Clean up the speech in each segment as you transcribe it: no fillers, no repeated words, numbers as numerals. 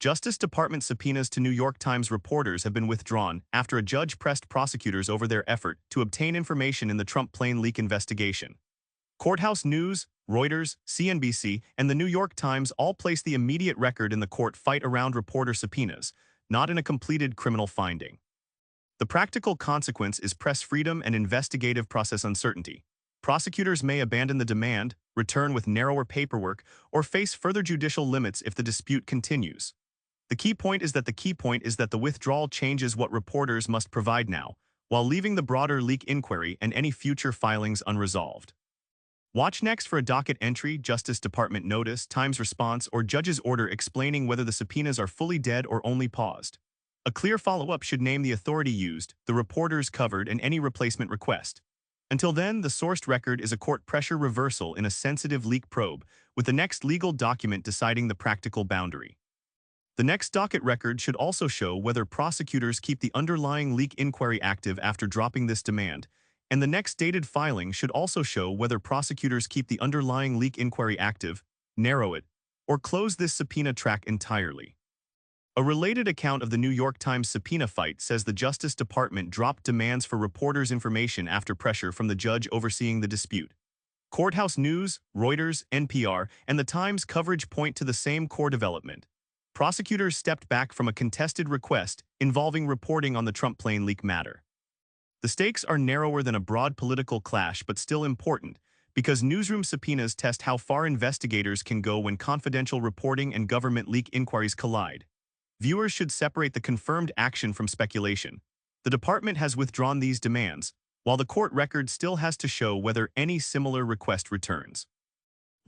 Justice Department subpoenas to New York Times reporters have been withdrawn after a judge pressed prosecutors over their effort to obtain information in the Trump plane leak investigation. Courthouse News, Reuters, CNBC, and the New York Times all place the immediate record in the court fight around reporter subpoenas, not in a completed criminal finding. The practical consequence is press freedom and investigative process uncertainty. Prosecutors may abandon the demand, return with narrower paperwork, or face further judicial limits if the dispute continues. The key point is that the withdrawal changes what reporters must provide now, while leaving the broader leak inquiry and any future filings unresolved. Watch next for a docket entry, Justice Department notice, Times response, or judge's order explaining whether the subpoenas are fully dead or only paused. A clear follow-up should name the authority used, the reporters covered, and any replacement request. Until then, the sourced record is a court pressure reversal in a sensitive leak probe, with the next legal document deciding the practical boundary. The next docket record should also show whether prosecutors keep the underlying leak inquiry active after dropping this demand, and the next dated filing should also show whether prosecutors keep the underlying leak inquiry active, narrow it, or close this subpoena track entirely. A related account of the New York Times subpoena fight says the Justice Department dropped demands for reporters' information after pressure from the judge overseeing the dispute. Courthouse News, Reuters, NPR, and the Times coverage point to the same core development. Prosecutors stepped back from a contested request involving reporting on the Trump plane leak matter. The stakes are narrower than a broad political clash but still important, because newsroom subpoenas test how far investigators can go when confidential reporting and government leak inquiries collide. Viewers should separate the confirmed action from speculation. The department has withdrawn these demands, while the court record still has to show whether any similar request returns.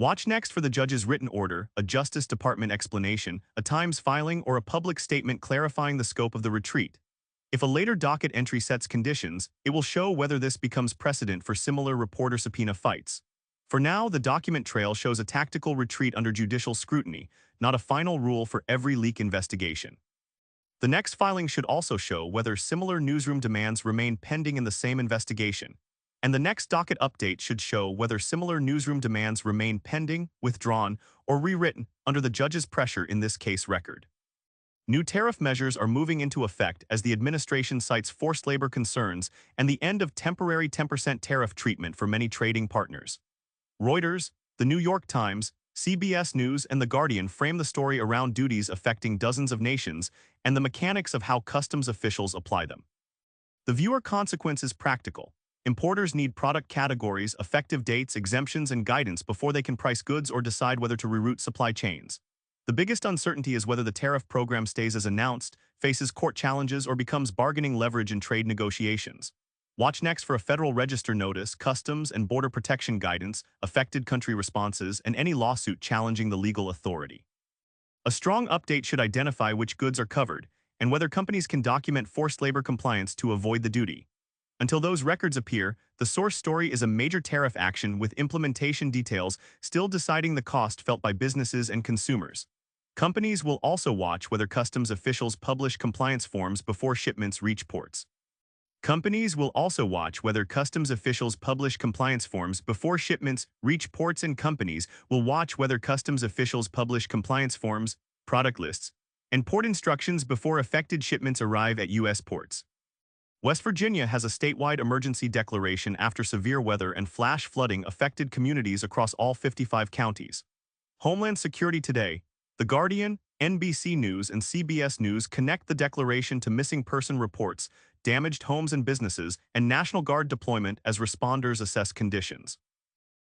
Watch next for the judge's written order, a Justice Department explanation, a Times filing, or a public statement clarifying the scope of the retreat. If a later docket entry sets conditions, it will show whether this becomes precedent for similar reporter subpoena fights. For now, the document trail shows a tactical retreat under judicial scrutiny, not a final rule for every leak investigation. The next filing should also show whether similar newsroom demands remain pending in the same investigation. And the next docket update should show whether similar newsroom demands remain pending, withdrawn, or rewritten under the judge's pressure in this case record. New tariff measures are moving into effect as the administration cites forced labor concerns and the end of temporary 10% tariff treatment for many trading partners. Reuters, the New York Times, CBS News, and The Guardian frame the story around duties affecting dozens of nations and the mechanics of how customs officials apply them. The viewer consequence is practical. Importers need product categories, effective dates, exemptions, and guidance before they can price goods or decide whether to reroute supply chains. The biggest uncertainty is whether the tariff program stays as announced, faces court challenges, or becomes bargaining leverage in trade negotiations. Watch next for a Federal Register notice, customs and border protection guidance, affected country responses, and any lawsuit challenging the legal authority. A strong update should identify which goods are covered and whether companies can document forced labor compliance to avoid the duty. Until those records appear, the source story is a major tariff action with implementation details still deciding the cost felt by businesses and consumers. Companies will also watch whether customs officials publish compliance forms before shipments reach ports. Companies will also watch whether customs officials publish compliance forms before shipments reach ports, and companies will watch whether customs officials publish compliance forms, product lists, and port instructions before affected shipments arrive at U.S. ports. West Virginia has a statewide emergency declaration after severe weather and flash flooding affected communities across all 55 counties. Homeland Security Today, The Guardian, NBC News, and CBS News connect the declaration to missing person reports, damaged homes and businesses, and National Guard deployment as responders assess conditions.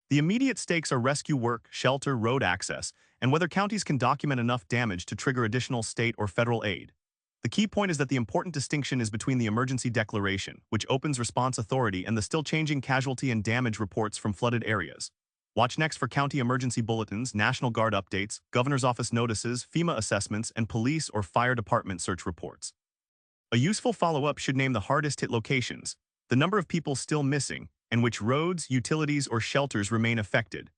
The immediate stakes are rescue work, shelter, road access, and whether counties can document enough damage to trigger additional state or federal aid. The key point is that the important distinction is between the emergency declaration, which opens response authority, and the still changing casualty and damage reports from flooded areas. Watch next for county emergency bulletins, National Guard updates, governor's office notices, FEMA assessments, and police or fire department search reports. A useful follow-up should name the hardest-hit locations, the number of people still missing, and which roads, utilities, or shelters remain affected.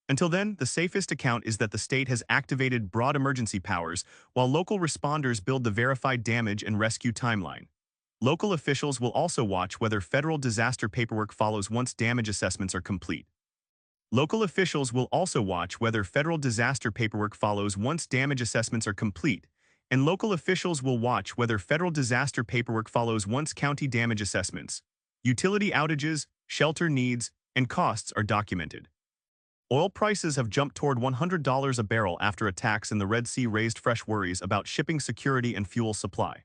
Until then, the safest account is that the state has activated broad emergency powers while local responders build the verified damage and rescue timeline. Local officials will also watch whether federal disaster paperwork follows once damage assessments are complete. Local officials will also watch whether federal disaster paperwork follows once damage assessments are complete, and local officials will watch whether federal disaster paperwork follows once county damage assessments, utility outages, shelter needs, and costs are documented. Oil prices have jumped toward $100 a barrel after attacks in the Red Sea raised fresh worries about shipping security and fuel supply.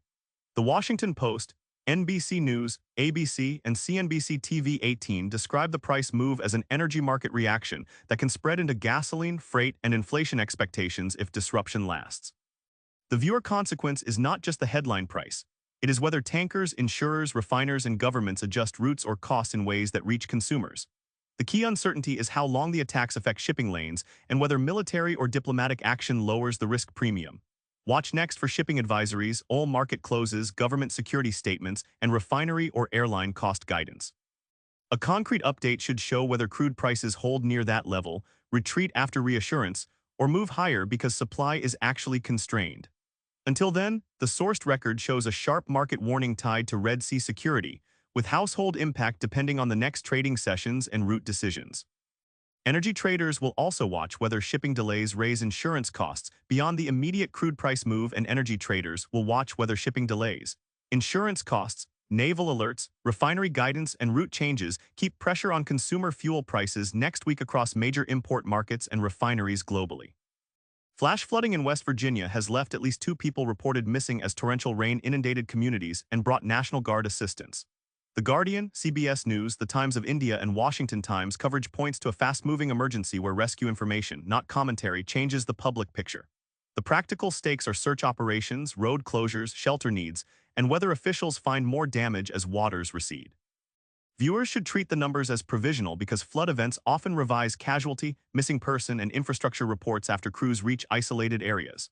The Washington Post, NBC News, ABC, and CNBC TV 18 describe the price move as an energy market reaction that can spread into gasoline, freight, and inflation expectations if disruption lasts. The viewer consequence is not just the headline price. It is whether tankers, insurers, refiners, and governments adjust routes or costs in ways that reach consumers. The key uncertainty is how long the attacks affect shipping lanes and whether military or diplomatic action lowers the risk premium. Watch next for shipping advisories, oil market closes, government security statements, and refinery or airline cost guidance. A concrete update should show whether crude prices hold near that level, retreat after reassurance, or move higher because supply is actually constrained. Until then, the sourced record shows a sharp market warning tied to Red Sea security, with household impact depending on the next trading sessions and route decisions. Energy traders will also watch whether shipping delays raise insurance costs beyond the immediate crude price move, and energy traders will watch whether shipping delays, insurance costs, naval alerts, refinery guidance, and route changes keep pressure on consumer fuel prices next week across major import markets and refineries globally. Flash flooding in West Virginia has left at least 2 people reported missing as torrential rain inundated communities and brought National Guard assistance. The Guardian, CBS News, The Times of India, and Washington Times coverage points to a fast-moving emergency where rescue information, not commentary, changes the public picture. The practical stakes are search operations, road closures, shelter needs, and whether officials find more damage as waters recede. Viewers should treat the numbers as provisional because flood events often revise casualty, missing person, and infrastructure reports after crews reach isolated areas.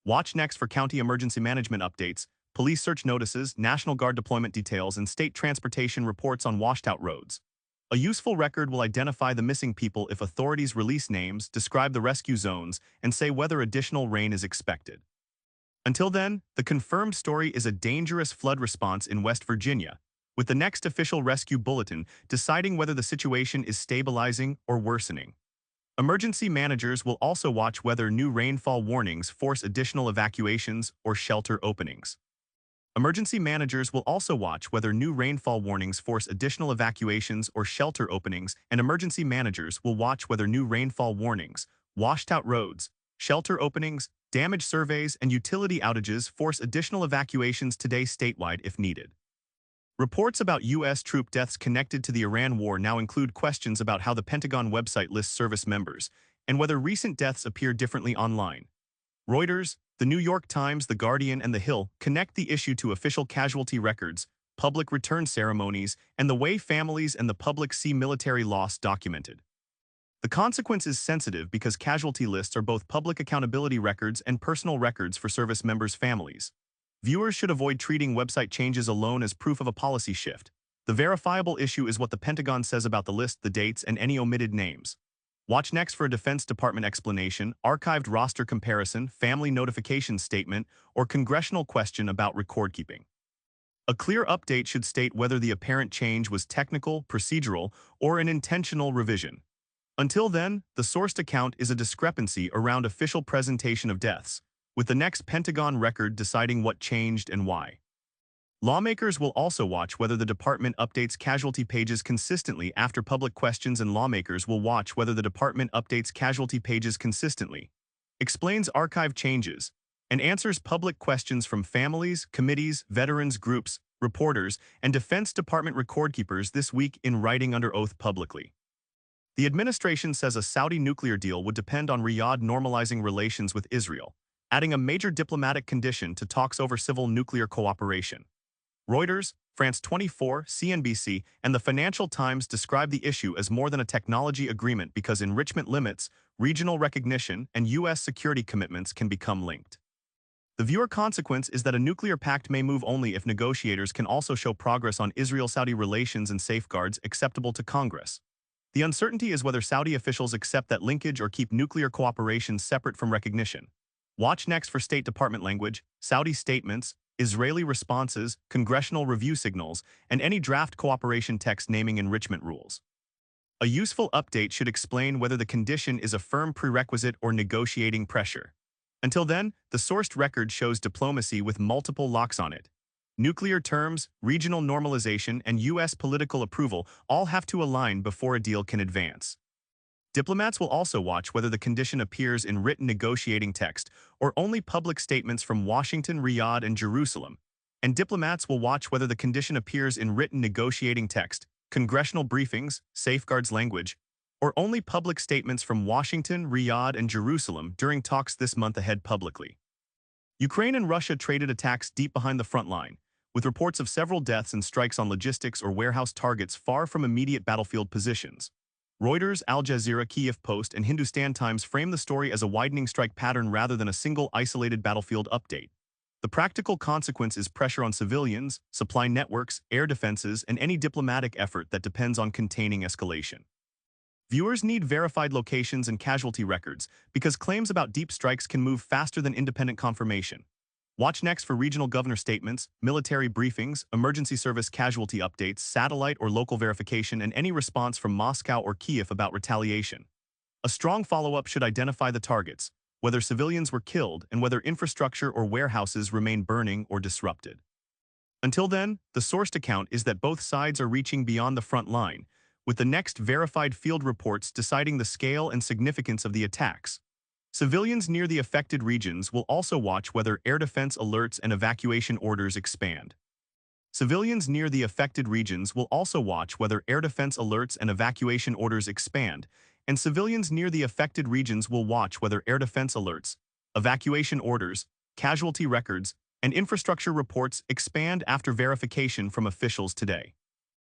Watch next for county emergency management updates, police search notices, National Guard deployment details, and state transportation reports on washed-out roads. A useful record will identify the missing people if authorities release names, describe the rescue zones, and say whether additional rain is expected. Until then, the confirmed story is a dangerous flood response in West Virginia, with the next official rescue bulletin deciding whether the situation is stabilizing or worsening. Emergency managers will also watch whether new rainfall warnings force additional evacuations or shelter openings. Emergency managers will also watch whether new rainfall warnings force additional evacuations or shelter openings, and emergency managers will watch whether new rainfall warnings, washed-out roads, shelter openings, damage surveys, and utility outages force additional evacuations today statewide if needed. Reports about U.S. troop deaths connected to the Iran war now include questions about how the Pentagon website lists service members and whether recent deaths appear differently online. Reuters, The New York Times, The Guardian, and The Hill connect the issue to official casualty records, public return ceremonies, and the way families and the public see military loss documented. The consequence is sensitive because casualty lists are both public accountability records and personal records for service members' families. Viewers should avoid treating website changes alone as proof of a policy shift. The verifiable issue is what the Pentagon says about the list, the dates, and any omitted names. Watch next for a Defense Department explanation, archived roster comparison, family notification statement, or congressional question about record keeping. A clear update should state whether the apparent change was technical, procedural, or an intentional revision. Until then, the sourced account is a discrepancy around official presentation of deaths, with the next Pentagon record deciding what changed and why. Lawmakers will also watch whether the department updates casualty pages consistently after public questions, and lawmakers will watch whether the department updates casualty pages consistently, explains archive changes, and answers public questions from families, committees, veterans groups, reporters, and Defense Department recordkeepers this week in writing under oath publicly. The administration says a Saudi nuclear deal would depend on Riyadh normalizing relations with Israel, adding a major diplomatic condition to talks over civil nuclear cooperation. Reuters, France 24, CNBC, and the Financial Times describe the issue as more than a technology agreement because enrichment limits, regional recognition, and U.S. security commitments can become linked. The viewer consequence is that a nuclear pact may move only if negotiators can also show progress on Israel-Saudi relations and safeguards acceptable to Congress. The uncertainty is whether Saudi officials accept that linkage or keep nuclear cooperation separate from recognition. Watch next for State Department language, Saudi statements, Israeli responses, congressional review signals, and any draft cooperation text naming enrichment rules. A useful update should explain whether the condition is a firm prerequisite or negotiating pressure. Until then, the sourced record shows diplomacy with multiple locks on it. Nuclear terms, regional normalization, and U.S. political approval all have to align before a deal can advance. Diplomats will also watch whether the condition appears in written negotiating text or only public statements from Washington, Riyadh, and Jerusalem. And diplomats will watch whether the condition appears in written negotiating text, congressional briefings, safeguards language, or only public statements from Washington, Riyadh, and Jerusalem during talks this month ahead publicly. Ukraine and Russia traded attacks deep behind the front line, with reports of several deaths and strikes on logistics or warehouse targets far from immediate battlefield positions. Reuters, Al Jazeera, Kyiv Post, and Hindustan Times frame the story as a widening strike pattern rather than a single isolated battlefield update. The practical consequence is pressure on civilians, supply networks, air defenses, and any diplomatic effort that depends on containing escalation. Viewers need verified locations and casualty records because claims about deep strikes can move faster than independent confirmation. Watch next for regional governor statements, military briefings, emergency service casualty updates, satellite or local verification, and any response from Moscow or Kyiv about retaliation. A strong follow-up should identify the targets, whether civilians were killed and whether infrastructure or warehouses remain burning or disrupted. Until then, the sourced account is that both sides are reaching beyond the front line, with the next verified field reports deciding the scale and significance of the attacks. Civilians near the affected regions will also watch whether air defense alerts and evacuation orders expand. Civilians near the affected regions will also watch whether air defense alerts and evacuation orders expand, and civilians near the affected regions will watch whether air defense alerts, evacuation orders, casualty records, and infrastructure reports expand after verification from officials today.